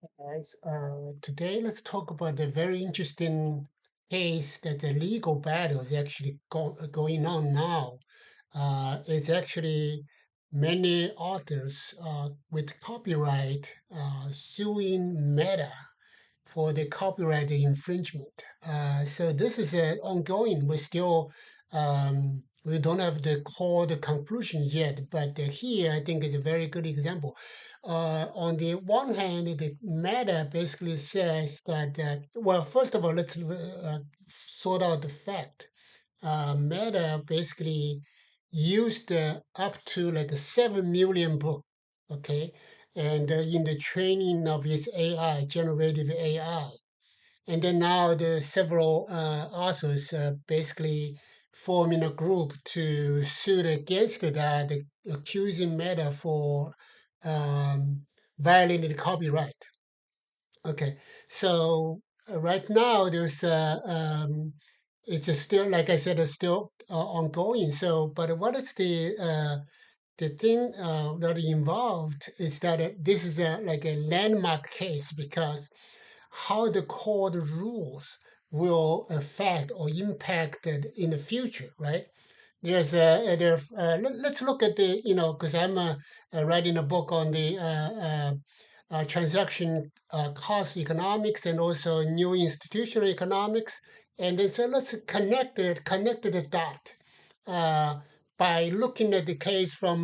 Guys, today let's talk about a very interesting case that the legal battle is actually going on now. It's actually many authors with copyright suing Meta for the copyright infringement. So this is ongoing. We don't have the court conclusion yet, but here I think is a very good example. On the one hand, the matter basically says that, well, first of all, let's sort out the fact. Meta basically used up to like 7 million books, okay, and in the training of its AI, generative AI. And then now the several authors basically forming a group to suit against that, accusing Meta for um, violating the copyright. Okay, so right now it's still, like I said, it's still ongoing. So, but what is the thing that involved is that this is like a landmark case because how the court rules will affect or impact it in the future, right? Let's look at the, because I'm writing a book on the transaction cost economics and also new institutional economics. And then so let's connect the dot uh, by looking at the case from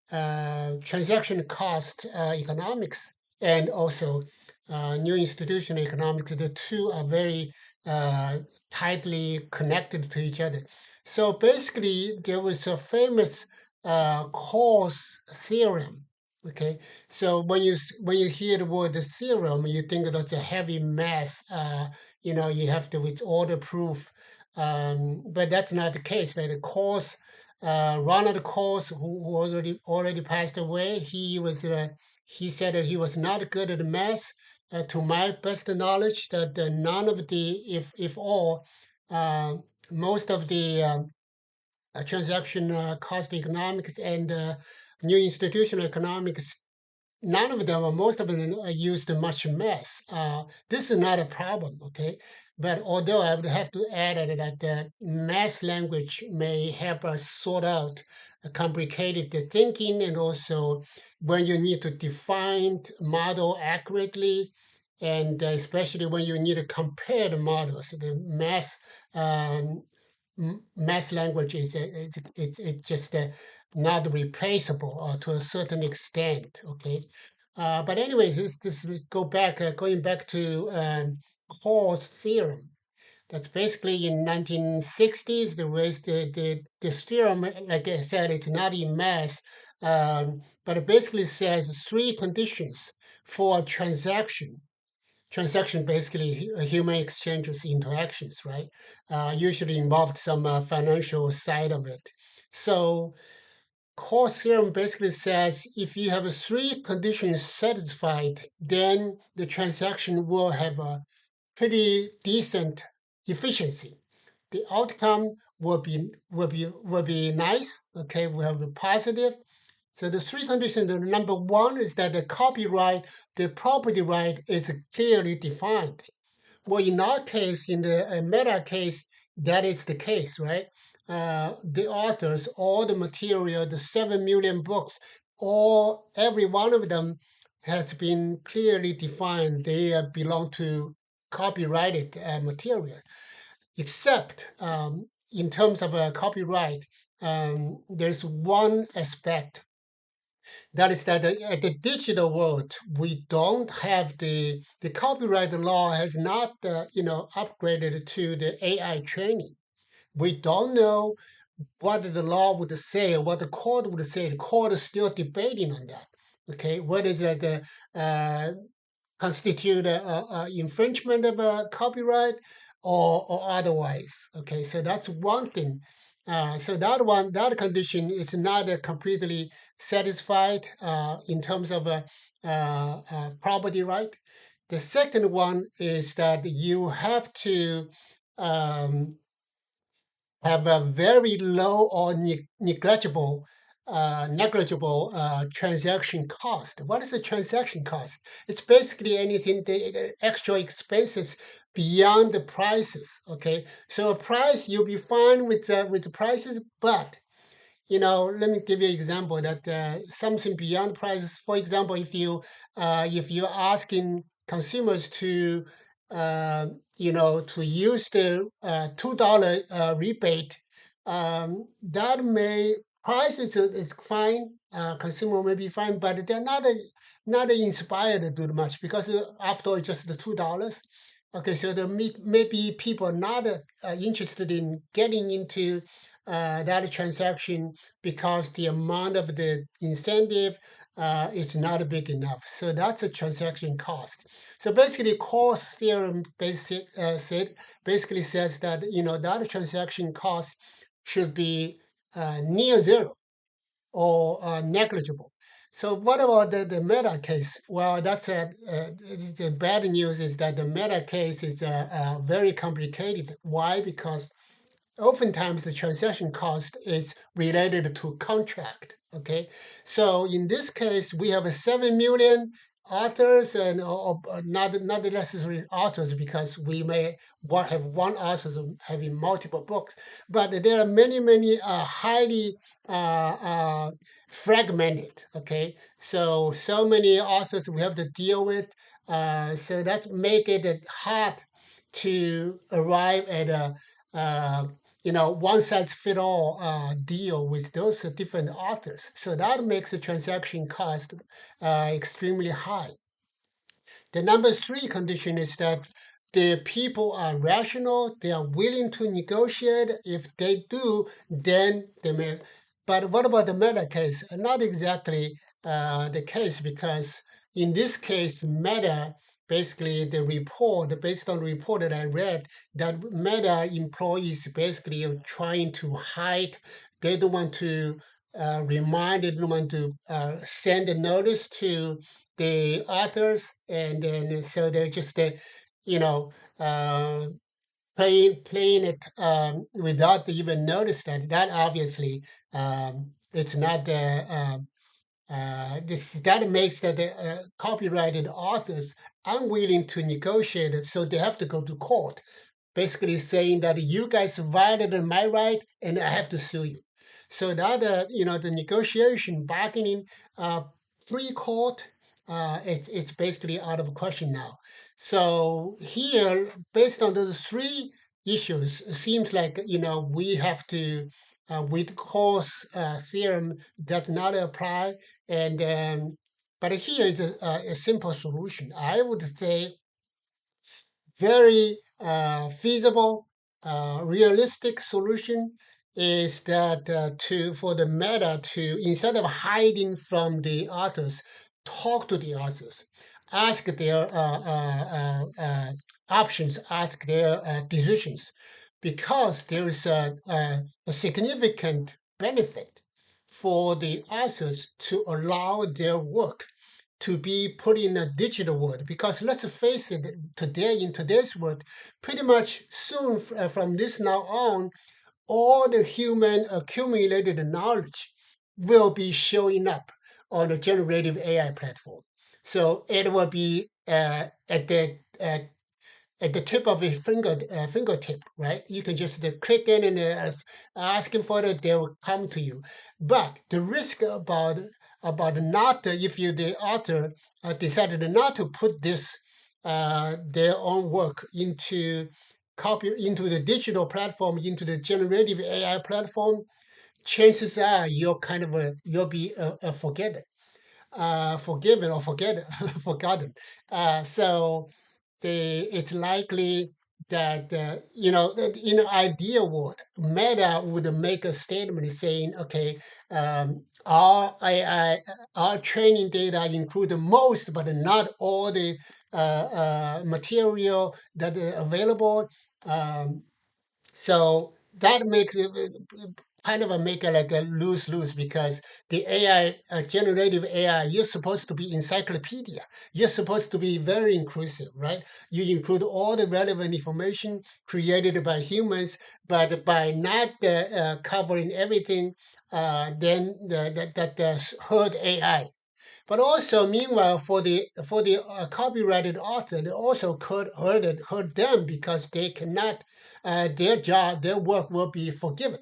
transaction cost economics and also new institutional economics. The two are very uh, tightly connected to each other. So basically, there was a famous Coase theorem. Okay, so when you hear the word theorem, you think that's a heavy mass. You have to with order proof, but that's not the case. Like the Coase, Ronald Coase, who already passed away, he said that he was not good at math. To my best knowledge, that none of the, if all, uh, most of the transaction cost economics and new institutional economics, none of them or most of them used much math. This is not a problem, okay? But although I would have to add that the math language may help us sort out complicated thinking and also when you need to define model accurately and especially when you need to compare the models, the um, math language is it's just not replaceable to a certain extent. Okay, but anyways, going back to Coase theorem. That's basically in 1960s. This theorem, like I said, it's not in math, but it basically says three conditions for a transaction basically human exchanges interactions, right? Usually involved some financial side of it. So Coase theorem basically says if you have three conditions satisfied, then the transaction will have a pretty decent efficiency. The outcome will be nice. Okay, we have a positive. So the three conditions. Number one is that the property right, is clearly defined. Well, in our case, in the meta case, that is the case, right? The authors, all the material, the 7 million books, every one of them has been clearly defined. They belong to copyrighted material, except in terms of copyright, there's one aspect that is that at the digital world, we don't have the copyright law has not upgraded to the AI training. We don't know what the law would say, what the court would say. The court is still debating on that. Okay, what is it constitute infringement of copyright or otherwise? Okay, so that's one thing. So that condition is not completely satisfied in terms of property right. The second one is that you have to um, have a very low or negligible negligible transaction cost. What is the transaction cost? It's basically anything the extra expenses beyond the prices. Okay, so a price you'll be fine with the prices, but let me give you an example that something beyond prices. For example, if you're asking consumers to to use the $2 rebate, that may price is fine. Consumer may be fine, but they're not inspired to do much because after all, it's just the $2. Okay, so there may be people not interested in getting into that transaction because the amount of the incentive is not big enough. So that's a transaction cost. So basically, Coase theorem basically says that that transaction cost should be near zero or negligible. So what about the meta case? Well, the bad news is that the meta case is very complicated. Why? Because oftentimes the transaction cost is related to contract. Okay, so in this case, we have a 7 million authors and not necessarily authors because we may have one author having multiple books, but there are many highly fragmented. Okay, so many authors we have to deal with, so that make it hard to arrive at a one size fit all deal with those different authors. So that makes the transaction cost extremely high. The number three condition is that the people are rational, they are willing to negotiate. If they do, then they may. But what about the Meta case? Not exactly the case because in this case, Meta basically based on the report that I read, that Meta employees basically are trying to hide. They don't want to remind. They don't want to send a notice to the authors, and then so they're just you know uh, playing it without even notice that obviously it's not that makes the copyrighted authors unwilling to negotiate it, so they have to go to court basically saying that you guys violated my right and I have to sue you. So that the negotiation, bargaining, pre-court, it's basically out of question now. So here, based on those three issues, it seems like we have to with Coase theorem does not apply, and but here is a simple solution. I would say very feasible, realistic solution is that to for the meta to instead of hiding from the authors, talk to the authors, ask their options, ask their decisions, because there is a significant benefit for the authors to allow their work to be put in a digital world, because let's face it, today in today's world, pretty much soon from this now on, all the human accumulated knowledge will be showing up on the generative AI platform. So it will be at the tip of a fingertip, right? You can just click in and ask him for it; they will come to you. But the risk about not if you the author decided not to put this their own work into the digital platform, into the generative AI platform, chances are you'll be forgiven or forgotten. So it's likely that in an ideal world, Meta would make a statement saying, "Okay, our AI, our training data include most, but not all the material that are available." Um, so that makes it kind of make it like a lose lose, because the AI, generative AI, you're supposed to be encyclopedia. You're supposed to be very inclusive, right? You include all the relevant information created by humans, but by not covering everything, that hurt AI. But also, meanwhile, for the copyrighted author, they also could hurt them because they cannot their work will be forgiven,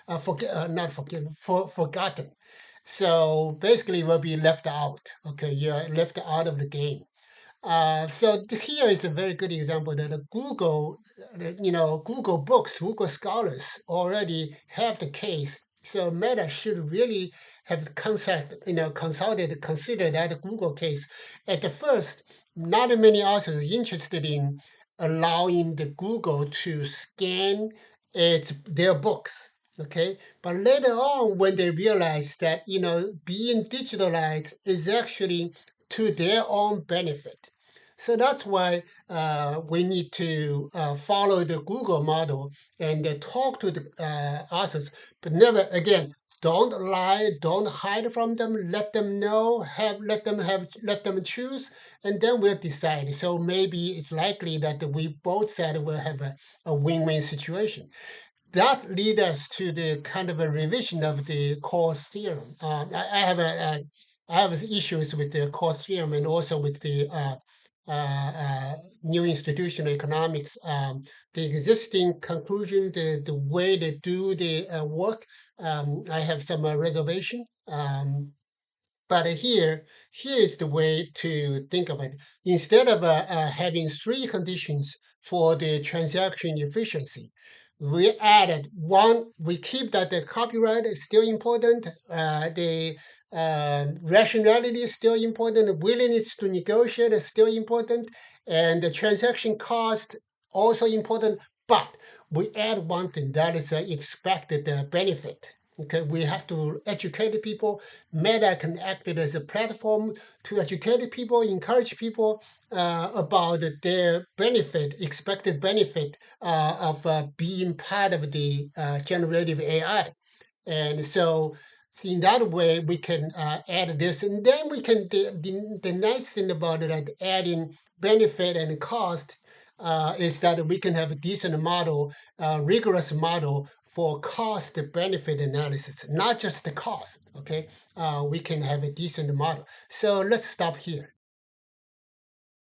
not forgiven, forgotten. So basically, will be left out. Okay, you're left out of the game. Here is a very good example that Google Books, Google Scholars already have the case. So Meta should really have consider that Google case. At the first, not many authors interested in allowing the Google to scan their books. Okay, but later on, when they realized that being digitalized is actually to their own benefit, so that's why we need to follow the Google model and talk to the authors, but never again. Don't lie. Don't hide from them. Let them know. Let them choose, and then we'll decide. So maybe it's likely that we both sides will have a win-win situation. That leads us to the kind of a revision of the Coase theorem. I have issues with the Coase theorem and also with the new institutional economics. The existing conclusion, the way they do the work, I have some reservation. But here is the way to think of it. Instead of having three conditions for the transaction efficiency, we added one. We keep that the copyright is still important. The rationality is still important. The willingness to negotiate is still important, and the transaction cost also important. But we add one thing that is expected benefit. Okay, we have to educate the people. Meta can act as a platform to educate the people, encourage people about their benefit, expected benefit of being part of the generative AI. And so in that way, we can add this. And then we can, the nice thing about it, adding benefit and cost is that we can have a decent model, rigorous model for cost benefit analysis, not just the cost. Okay, we can have a decent model. So let's stop here.